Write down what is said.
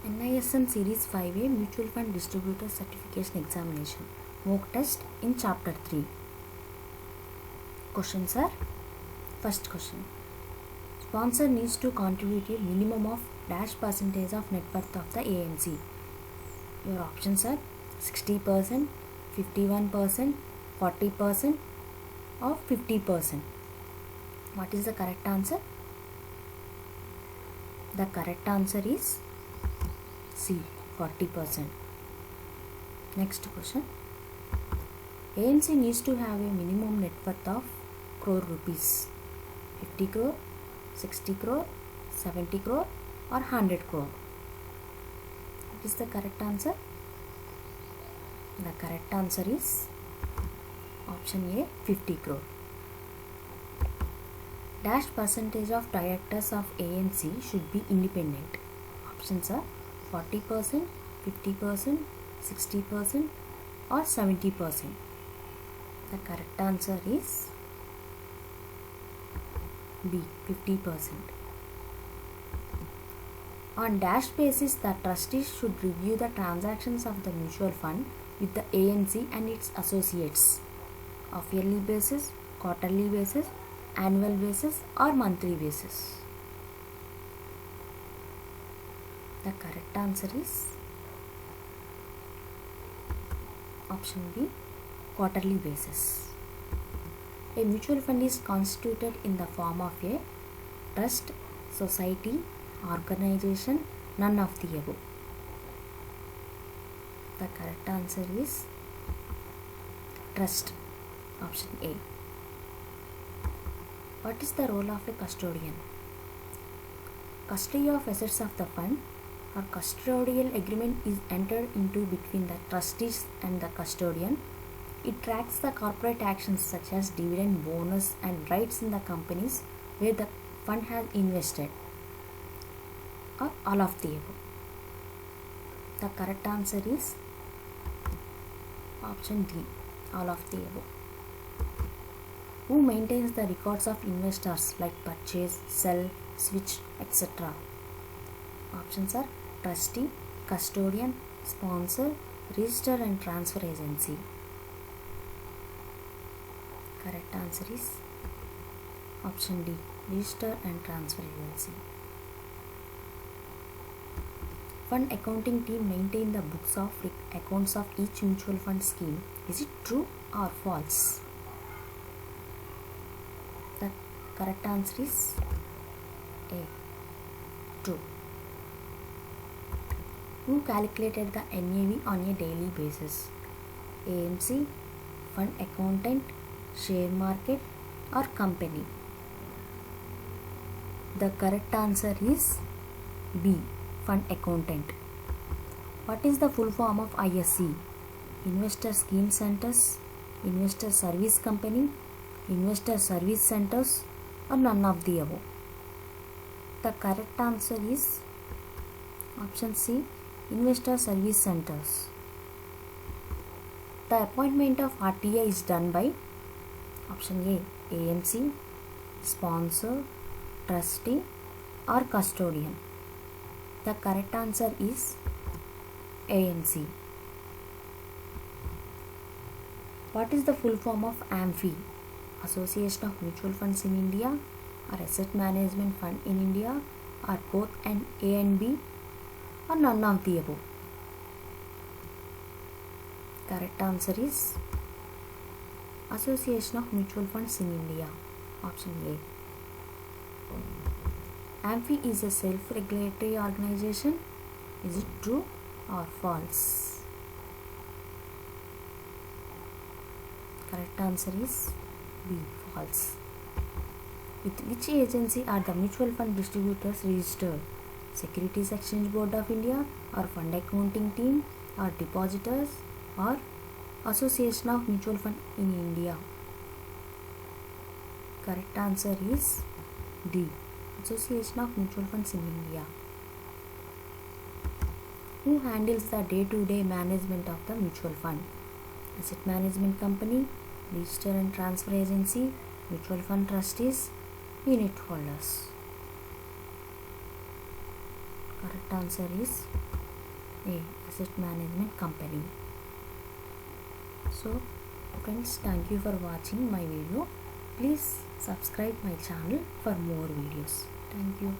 NISM Series 5A Mutual Fund Distributor Certification Examination Mock Test in Chapter 3. Questions are: first question. Sponsor needs to contribute a minimum of dash percentage of net worth of the AMC. Your options are 60%, 51%, 40% or 50%. What is the correct answer? The correct answer is C, 40%. Next question. AMC needs to have a minimum net worth of crore rupees. 50 crore, 60 crore, 70 crore or 100 crore. What is the correct answer? The correct answer is option A, 50 crore. Dash percentage of directors of AMC should be independent. Options are 40%, 50%, 60% or 70%. The correct answer is B, 50%. On dash basis, the trustees should review the transactions of the mutual fund with the AMC and its associates of yearly basis, quarterly basis, annual basis or monthly basis. The correct answer is option B, quarterly basis. A mutual fund is constituted in the form of a trust, society, organization, none of the above. The correct answer is trust, option A. What is the role of a custodian? Custody of assets of the fund or custodial agreement is entered into between the trustees and the custodian. It tracks the corporate actions such as dividend, bonus and rights in the companies where the fund has invested, or all of the above. The correct answer is option D, all of the above. Who maintains the records of investors like purchase, sell, switch, etc.? Options are trustee, custodian, sponsor, register and transfer agency. Correct answer is option D, register and transfer agency. Fund accounting team maintain the books of accounts of each mutual fund scheme. Is it true or false? The correct answer is A, true. Who calculated the NAV on a daily basis? AMC, fund accountant, share market or company? The correct answer is B, fund accountant. What is the full form of ISC? Investor Scheme Centers, Investor Service Company, Investor Service Centers or none of the above? The correct answer is option C, Investor Service Centers. The appointment of RTA is done by option A, AMC, sponsor, trustee or custodian. The correct answer is AMC. What is the full form of AMFI? Association of Mutual Funds in India or Asset Management Fund in India or both and A and B or none of the above? Correct answer is Association of Mutual Funds in India, option A. AMFI is a self-regulatory organization. Is it true or false? Correct answer is B, false. With which agency are the mutual fund distributors registered? Securities Exchange Board of India or fund accounting team or depositors or Association of Mutual Fund in India? Correct answer is D, Association of Mutual Funds in India. Who handles the day-to-day management of the mutual fund? Asset management company, register and transfer agency, mutual fund trustees, unit holders. Correct answer is A, asset management company. So friends, thank you for watching my video. Please subscribe my channel for more videos. Thank you.